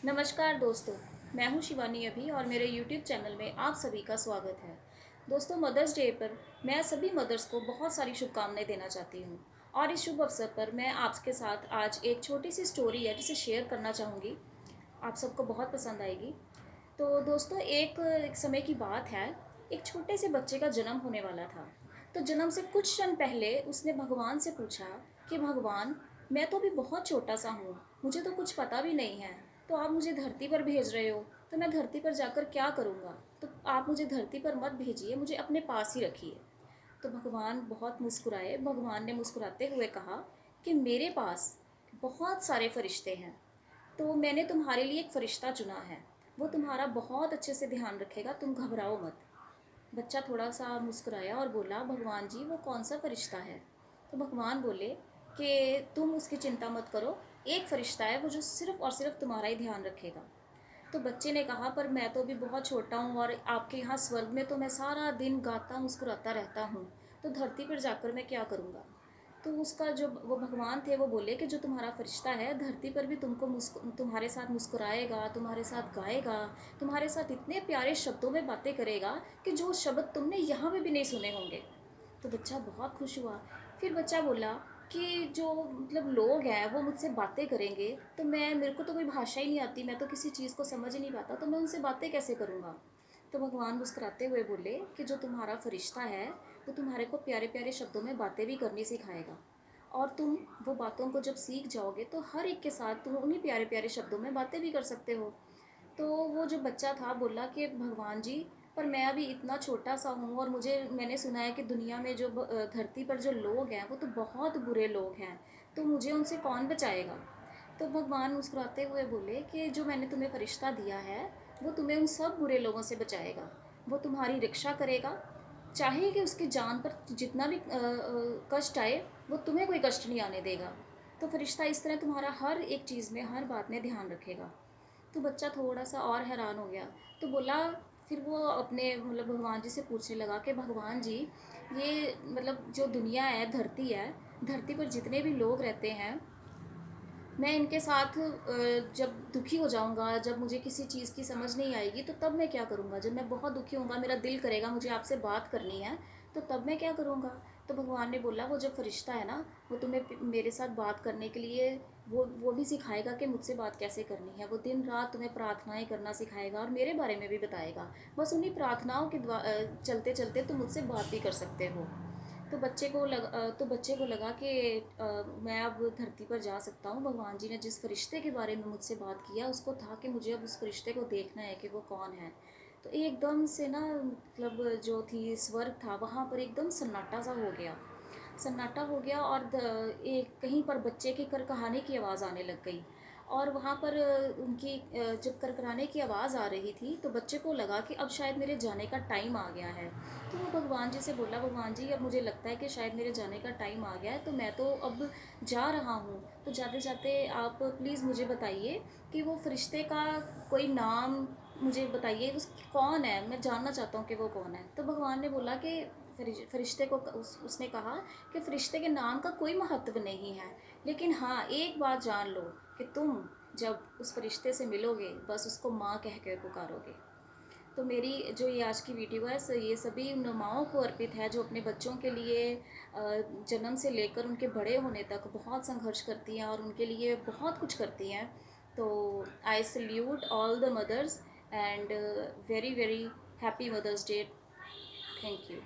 नमस्कार दोस्तों, मैं हूं शिवानी अभी और मेरे YouTube चैनल में आप सभी का स्वागत है। दोस्तों, मदर्स डे पर मैं सभी मदर्स को बहुत सारी शुभकामनाएं देना चाहती हूं और इस शुभ अवसर पर मैं आपके साथ आज एक छोटी सी स्टोरी है जिसे शेयर करना चाहूँगी। आप सबको बहुत पसंद आएगी। तो दोस्तों, एक समय की बात है। एक छोटे से बच्चे का जन्म होने वाला था। तो जन्म से कुछ क्षण पहले उसने भगवान से पूछा कि भगवान, मैं तो अभी बहुत छोटा सा हूँ, मुझे तो कुछ पता भी नहीं है। तो आप मुझे धरती पर भेज रहे हो, तो मैं धरती पर जाकर क्या करूँगा? तो आप मुझे धरती पर मत भेजिए, मुझे अपने पास ही रखिए। तो भगवान बहुत मुस्कुराए। भगवान ने मुस्कुराते हुए कहा कि मेरे पास बहुत सारे फरिश्ते हैं, तो मैंने तुम्हारे लिए एक फ़रिश्ता चुना है। वो तुम्हारा बहुत अच्छे से ध्यान रखेगा, तुम घबराओ मत। बच्चा थोड़ा सा मुस्कुराया और बोला, भगवान जी, वो कौन सा फ़रिश्ता है? तो भगवान बोले कि तुम उसकी चिंता मत करो, एक फ़रिश्ता है वो जो सिर्फ़ और सिर्फ़ तुम्हारा ही ध्यान रखेगा। तो बच्चे ने कहा, पर मैं तो अभी बहुत छोटा हूँ और आपके यहाँ स्वर्ग में तो मैं सारा दिन गाता मुस्कुराता रहता हूँ, तो धरती पर जाकर मैं क्या करूँगा? तो उसका जो वो भगवान थे वो बोले कि जो तुम्हारा फरिश्ता है धरती पर भी तुमको तुम्हारे साथ मुस्कुराएगा, तुम्हारे साथ गाएगा, तुम्हारे साथ इतने प्यारे शब्दों में बातें करेगा कि जो शब्द तुमने यहाँ पे भी नहीं सुने होंगे। तो बच्चा बहुत खुश हुआ। फिर बच्चा बोला कि जो मतलब लोग हैं वो मुझसे बातें करेंगे, तो मैं मेरे को तो कोई भाषा ही नहीं आती, मैं तो किसी चीज़ को समझ ही नहीं पाता, तो मैं उनसे बातें कैसे करूँगा? तो भगवान मुस्कुराते हुए बोले कि जो तुम्हारा फरिश्ता है वो तुम्हारे को प्यारे प्यारे शब्दों में बातें भी करनी सिखाएगा, और तुम वो बातों को जब सीख जाओगे तो हर एक के साथ तुम उन्हीं प्यारे प्यारे शब्दों में बातें भी कर सकते हो। तो वो जो बच्चा था बोला कि भगवान जी, पर मैं अभी इतना छोटा सा हूँ और मैंने सुना है कि दुनिया में जो धरती पर जो लोग हैं वो तो बहुत बुरे लोग हैं, तो मुझे उनसे कौन बचाएगा? तो भगवान मुस्कुराते हुए बोले कि जो मैंने तुम्हें फरिश्ता दिया है वो तुम्हें उन सब बुरे लोगों से बचाएगा। वो तुम्हारी रक्षा करेगा, चाहे कि उसकी जान पर जितना भी कष्ट आए, वो तुम्हें कोई कष्ट नहीं आने देगा। तो फरिश्ता इस तरह तुम्हारा हर एक चीज़ में, हर बात में ध्यान रखेगा। तो बच्चा थोड़ा सा और हैरान हो गया। तो बोला, फिर वो अपने मतलब भगवान जी से पूछने लगा कि भगवान जी, ये मतलब जो दुनिया है, धरती है, धरती पर जितने भी लोग रहते हैं, मैं इनके साथ जब दुखी हो जाऊंगा, जब मुझे किसी चीज़ की समझ नहीं आएगी, तो तब मैं क्या करूँगा? जब मैं बहुत दुखी होऊंगा, मेरा दिल करेगा मुझे आपसे बात करनी है, तो तब मैं क्या करूँगा? तो भगवान ने बोला, वो जो फरिश्ता है ना, वो तुम्हें मेरे साथ बात करने के लिए वो भी सिखाएगा कि मुझसे बात कैसे करनी है। वो दिन रात तुम्हें प्रार्थनाएं करना सिखाएगा और मेरे बारे में भी बताएगा। बस उन्हीं प्रार्थनाओं के चलते चलते तुम मुझसे बात भी कर सकते हो। तो बच्चे को लगा कि मैं अब धरती पर जा सकता हूँ। भगवान जी ने जिस फरिश्ते के बारे में मुझसे बात किया उसको था कि मुझे अब उस फरिश्ते को देखना है कि वो कौन है। तो एकदम से ना, मतलब जो थी स्वर्ग था वहाँ पर एकदम सन्नाटा सा हो गया। सन्नाटा हो गया और एक कहीं पर बच्चे के करकहाने की आवाज़ आने लग गई। और वहाँ पर उनकी जब करकराने की आवाज़ आ रही थी तो बच्चे को लगा कि अब शायद मेरे जाने का टाइम आ गया है। तो वो भगवान जी से बोला, भगवान जी, अब मुझे लगता है कि शायद मेरे जाने का टाइम आ गया है, तो मैं तो अब जा रहा हूँ। तो जाते जाते आप प्लीज़ मुझे बताइए कि वो फरिश्ते का कोई नाम मुझे बताइए, उस कौन है, मैं जानना चाहता हूँ कि वो कौन है। तो भगवान ने बोला कि फरिश्ते को उसने कहा कि फरिश्ते के नाम का कोई महत्व नहीं है, लेकिन हाँ, एक बात जान लो कि तुम जब उस फरिश्ते से मिलोगे बस उसको माँ कह कर पुकारोगे। तो मेरी जो ये आज की वीडियो है, ये सभी उन माँओं को अर्पित है जो अपने बच्चों के लिए जन्म से लेकर उनके बड़े होने तक बहुत संघर्ष करती हैं और उनके लिए बहुत कुछ करती हैं। तो I salute all the mothers and very very happy mother's day. Thank you.